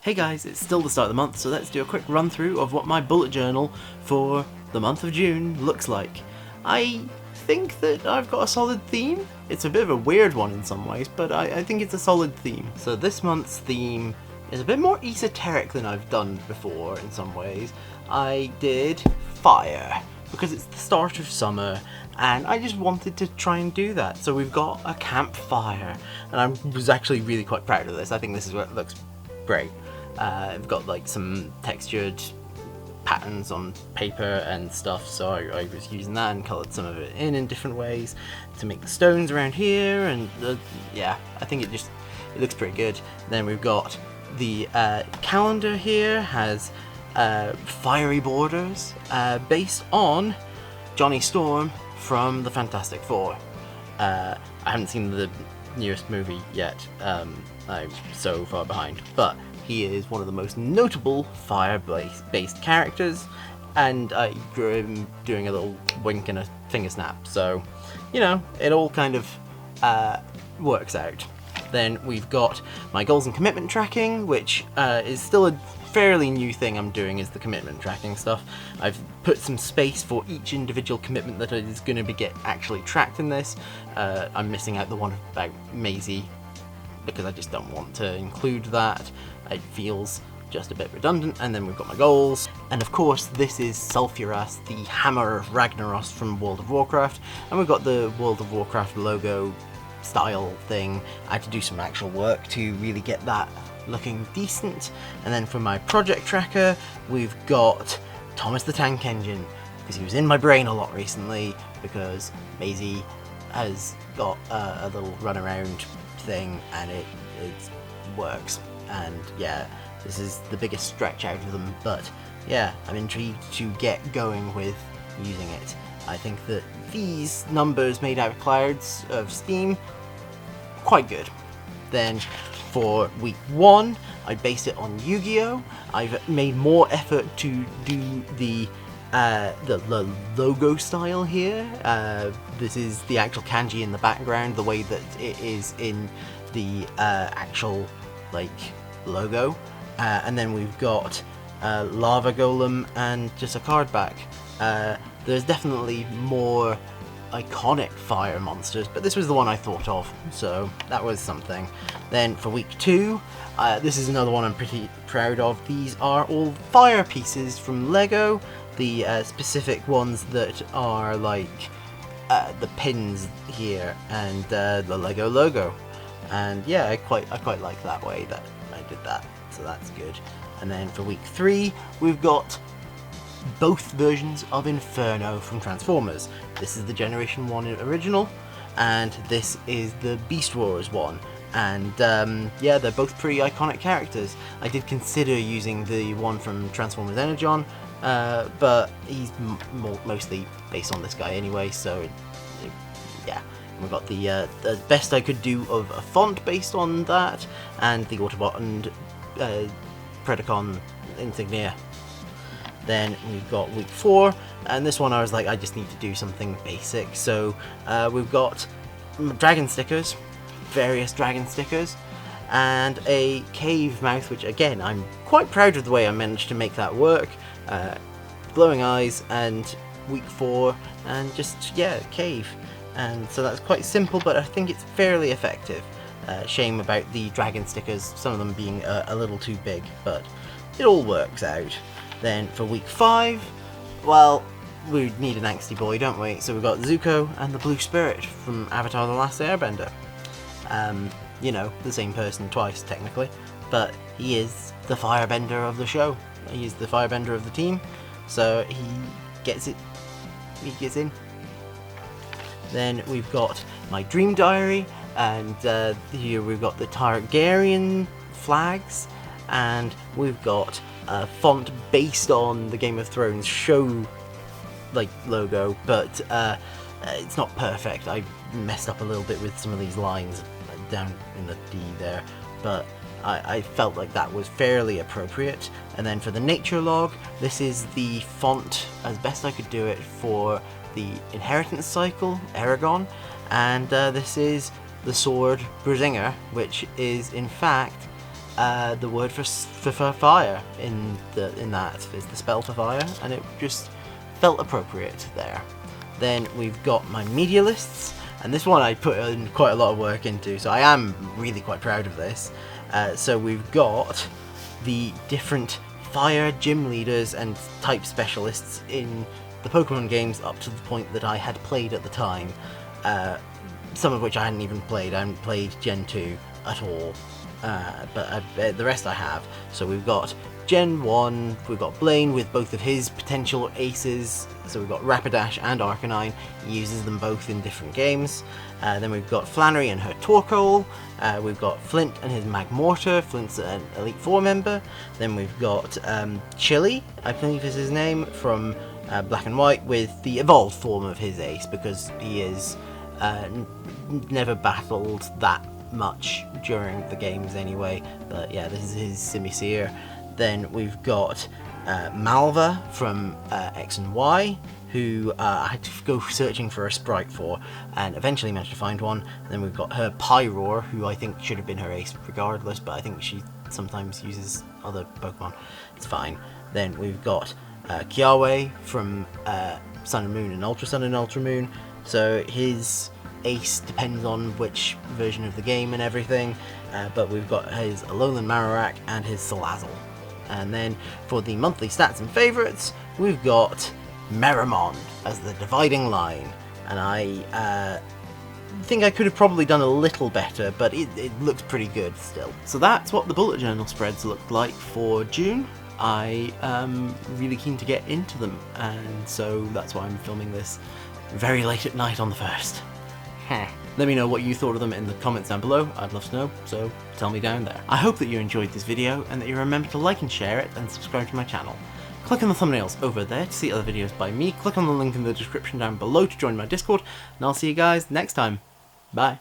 Hey guys, it's still the start of the month, so let's do a quick run through of what my bullet journal for the month of June looks like. I think that I've got a solid theme. It's a bit of a weird one in some ways, but I think it's a solid theme. So this month's theme is a bit more esoteric than I've done before in some ways. I did fire, because it's the start of summer, and I just wanted to try and do that. So we've got a campfire, and I was actually really quite proud of this. I think this is where it looks great. I've got like some textured patterns on paper and stuff, so I was using that and coloured some of it in different ways to make the stones around here, and yeah, I think it looks pretty good. Then we've got the calendar here, has fiery borders based on Johnny Storm from the Fantastic Four. I haven't seen the newest movie yet, I'm so far behind, but he is one of the most notable fire-based characters, and I drew him doing a little wink and a finger snap, so, you know, it all kind of works out. Then we've got my goals and commitment tracking, which is still a fairly new thing I'm doing, is the commitment tracking stuff. I've put some space for each individual commitment that is going to get actually tracked in this. I'm missing out the one about Maisie, because I just don't want to include that. It feels just a bit redundant. And then we've got my goals, and of course this is Sulfuras, the hammer of Ragnaros from World of Warcraft, and we've got the World of Warcraft logo style thing. I had to do some actual work to really get that looking decent. And then for my project tracker, we've got Thomas the Tank Engine, because he was in my brain a lot recently, because Maisie has got a little runaround thing, and it works. And yeah, this is the biggest stretch out of them, but yeah, I'm intrigued to get going with using it. I think that these numbers made out of clouds of steam, quite good. Then for week 1, I based it on Yu-Gi-Oh! I've made more effort to do the logo style here. This is the actual kanji in the background, the way that it is in the actual like logo. And then we've got lava golem and just a card back. There's definitely more iconic fire monsters, but this was the one I thought of, so that was something. Then for week 2, this is another one I'm pretty proud of. These are all fire pieces from Lego, the specific ones that are like the pins here and the Lego logo. And yeah, I quite like that way that I did that, so that's good. And then for week 3, we've got both versions of Inferno from Transformers. This is the Generation 1 original, and this is the Beast Wars one. And yeah, they're both pretty iconic characters. I did consider using the one from Transformers Energon, but he's mostly based on this guy anyway, so yeah. And we've got the best I could do of a font based on that, and the Autobot and Predacon insignia. Then we've got week 4, and this one I was like, I just need to do something basic, so we've got dragon stickers, various dragon stickers, and a cave mouth, which again, I'm quite proud of the way I managed to make that work. Glowing eyes, and week 4, and just, yeah, cave. And so that's quite simple, but I think it's fairly effective. Shame about the dragon stickers, some of them being a little too big, but it all works out. Then for week 5, well, we need an angsty boy, don't we? So we've got Zuko and the Blue Spirit from Avatar: The Last Airbender. You know, the same person twice, technically, but he is the firebender of the show. He is the firebender of the team, so he gets it. He gets in. Then we've got my dream diary, and here we've got the Targaryen flags, and we've got a font based on the Game of Thrones show like logo, but it's not perfect. I messed up a little bit with some of these lines down in the D there, but I felt like that was fairly appropriate. And then for the nature log, this is the font as best I could do it for the inheritance cycle, Aragon, and this is the sword Brizinger, which is in fact the word for fire in that is the spell for fire, and it just felt appropriate there. Then we've got my media lists, and this one I put in quite a lot of work into, so I am really quite proud of this. So we've got the different fire gym leaders and type specialists in the Pokemon games up to the point that I had played at the time, some of which I hadn't even played. I hadn't played Gen 2 at all, but the rest I have. So we've got Gen 1, we've got Blaine with both of his potential aces, so we've got Rapidash and Arcanine. He uses them both in different games. Then we've got Flannery and her Torkoal, we've got Flint and his Magmortar. Flint's an Elite Four member. Then we've got Chili, I believe is his name, from Black and White, with the evolved form of his ace, because he is never battled that much during the games anyway, but yeah, this is his Simisear. Then we've got Malva from X and Y, who I had to go searching for a sprite for, and eventually managed to find one. And then we've got her Pyroar, who I think should have been her ace regardless, but I think she sometimes uses other Pokemon. It's fine. Then we've got Kiawe from Sun and Moon and Ultra Sun and Ultra Moon, so his ace depends on which version of the game and everything, but we've got his Alolan Marowak and his Salazzle. And then for the monthly stats and favourites, we've got Meramon as the dividing line, and I think I could have probably done a little better, but it looks pretty good still. So that's what the bullet journal spreads looked like for June. I am really keen to get into them, and so that's why I'm filming this very late at night on the 1st. Let me know what you thought of them in the comments down below. I'd love to know, so tell me down there. I hope that you enjoyed this video and that you remember to like and share it and subscribe to my channel. Click on the thumbnails over there to see other videos by me, click on the link in the description down below to join my Discord, and I'll see you guys next time. Bye.